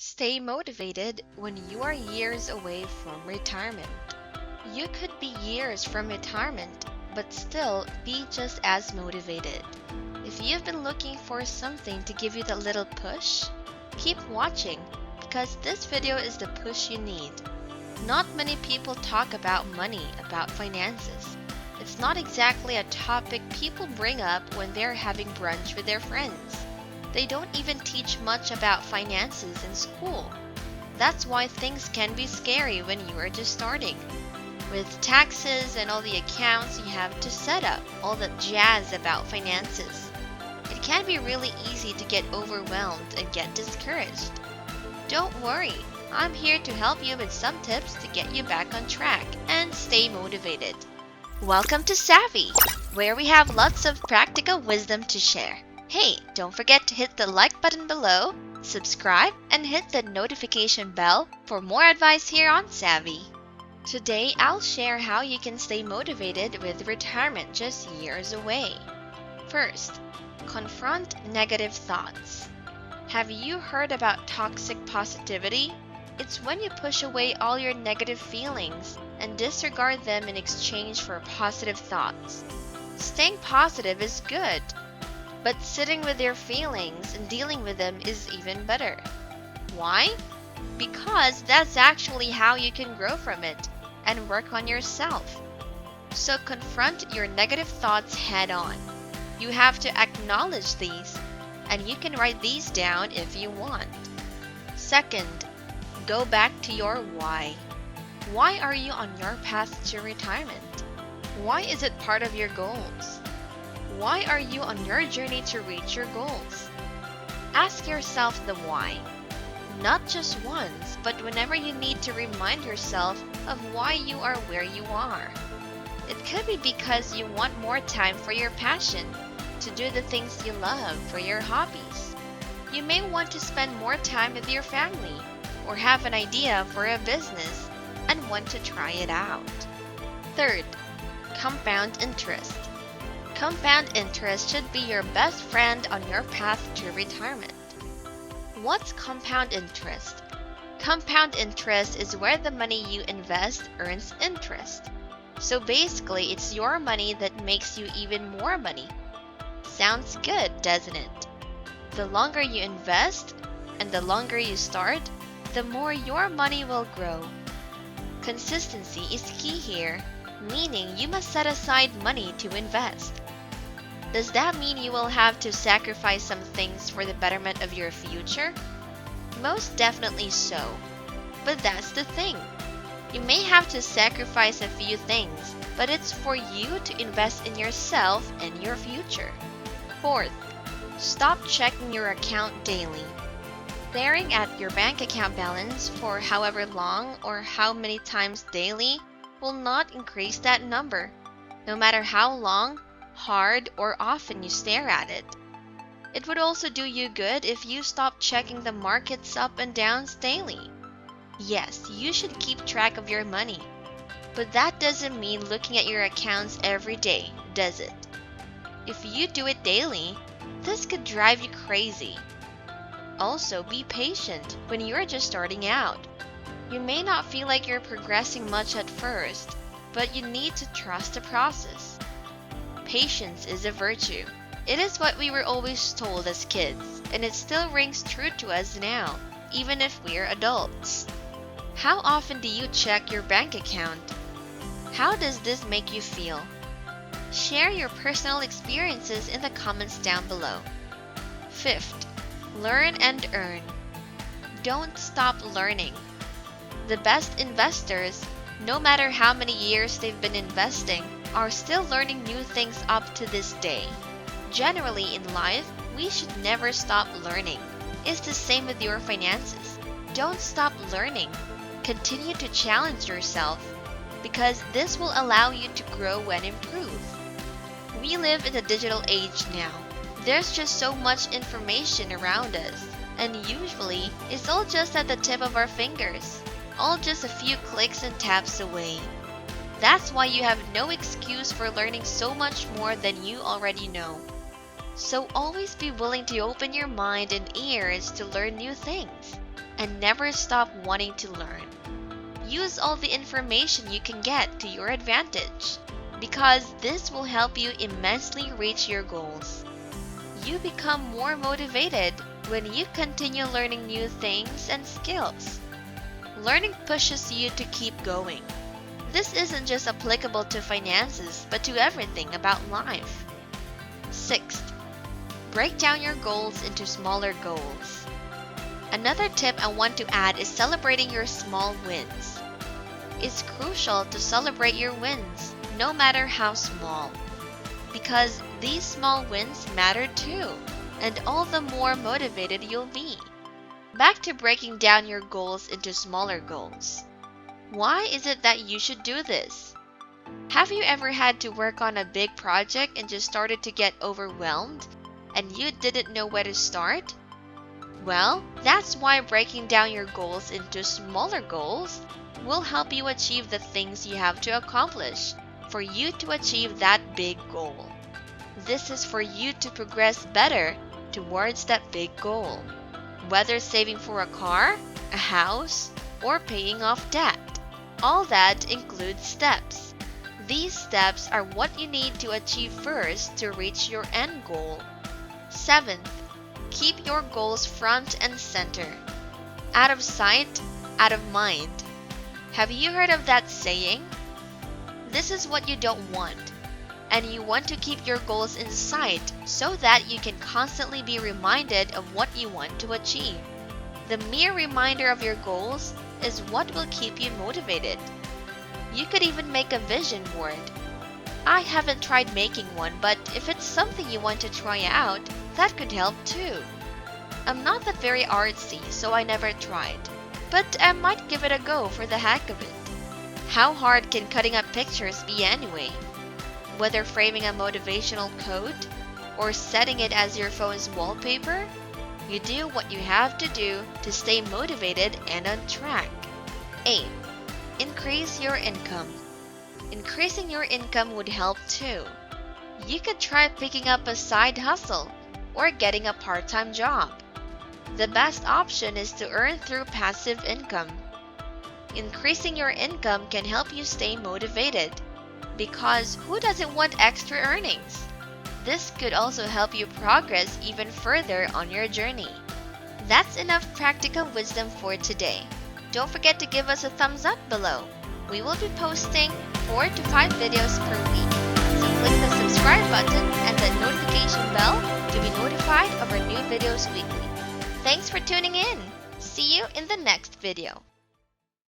Stay motivated when you are years away from retirement. You could be years from retirement, but still be just as motivated. If you've been looking for something to give you that little push, keep watching because this video is the push you need. Not many people talk about money, about finances. It's not exactly a topic people bring up when they're having brunch with their friends. They don't even teach much about finances in school. That's why things can be scary when you are just starting. With taxes and all the accounts you have to set up, all that jazz about finances. It can be really easy to get overwhelmed and get discouraged. Don't worry, I'm here to help you with some tips to get you back on track and stay motivated. Welcome to Savvy, where we have lots of practical wisdom to share. Hey, don't forget to hit the like button below, subscribe, and hit the notification bell for more advice here on Savvy. Today, I'll share how you can stay motivated with retirement just years away. First, confront negative thoughts. Have you heard about toxic positivity? It's when you push away all your negative feelings and disregard them in exchange for positive thoughts. Staying positive is good, but sitting with your feelings and dealing with them is even better. Why? Because that's actually how you can grow from it and work on yourself. So confront your negative thoughts head on. You have to acknowledge these, and you can write these down if you want. Second, go back to your why. Why are you on your path to retirement? Why is it part of your goals? Why are you on your journey to reach your goals? Ask yourself the why. Not just once, but whenever you need to remind yourself of why you are where you are. It could be because you want more time for your passion, to do the things you love, for your hobbies. You may want to spend more time with your family, or have an idea for a business and want to try it out. Third, compound interest. Compound interest should be your best friend on your path to retirement. What's compound interest? Compound interest is where the money you invest earns interest. So basically, it's your money that makes you even more money. Sounds good, doesn't it? The longer you invest and the longer you start, the more your money will grow. Consistency is key here, meaning you must set aside money to invest. Does that mean you will have to sacrifice some things for the betterment of your future? Most definitely so. But that's the thing. You may have to sacrifice a few things, but it's for you to invest in yourself and your future. Fourth, stop checking your account daily. Staring at your bank account balance for however long or how many times daily will not increase that number, no matter how long, hard, or often you stare at it. It would also do you good if you stop checking the markets up and downs daily. Yes, you should keep track of your money, but that doesn't mean looking at your accounts every day, does it? If you do it daily, this could drive you crazy. Also, be patient when you're just starting out. You may not feel like you're progressing much at first, but you need to trust the process. Patience is a virtue. It is what we were always told as kids, and it still rings true to us now, even if we're adults. How often do you check your bank account? How does this make you feel? Share your personal experiences in the comments down below. Fifth, learn and earn. Don't stop learning. The best investors, no matter how many years they've been investing, are still learning new things up to this day. Generally in life, we should never stop learning. It's the same with your finances. Don't stop learning. Continue to challenge yourself because this will allow you to grow and improve. We live in the digital age now. There's just so much information around us, and usually it's all just at the tip of our fingers, all just a few clicks and taps away. That's why you have no excuse for learning so much more than you already know. So always be willing to open your mind and ears to learn new things. and never stop wanting to learn. Use all the information you can get to your advantage, because this will help you immensely reach your goals. You become more motivated when you continue learning new things and skills. Learning pushes you to keep going. This isn't just applicable to finances, but to everything about life. Sixth, break down your goals into smaller goals. Another tip I want to add is celebrating your small wins. It's crucial to celebrate your wins, no matter how small, because these small wins matter too, and all the more motivated you'll be. Back to breaking down your goals into smaller goals. Why is it that you should do this? Have you ever had to work on a big project and just started to get overwhelmed and you didn't know where to start? Well, that's why breaking down your goals into smaller goals will help you achieve the things you have to accomplish for you to achieve that big goal. This is for you to progress better towards that big goal, whether saving for a car, a house, or paying off debt. All that includes steps. These steps are what you need to achieve first to reach your end goal. Seventh, keep your goals front and center. Out of sight, out of mind. Have you heard of that saying? This is what you don't want, and you want to keep your goals in sight so that you can constantly be reminded of what you want to achieve. The mere reminder of your goals is what will keep you motivated. You could even make a vision board. I haven't tried making one, but if it's something you want to try out, that could help too. I'm not that very artsy, so I never tried, but I might give it a go for the heck of it. How hard can cutting up pictures be anyway? Whether framing a motivational quote or setting it as your phone's wallpaper, you do what you have to do to stay motivated and on track. 8. Increase your income. Increasing your income would help too. You could try picking up a side hustle or getting a part-time job. The best option is to earn through passive income. Increasing your income can help you stay motivated, because who doesn't want extra earnings? This could also help you progress even further on your journey. That's enough practical wisdom for today. Don't forget to give us a thumbs up below. We will be posting 4 to 5 videos per week, so click the subscribe button and the notification bell to be notified of our new videos weekly. Thanks for tuning in. See you in the next video.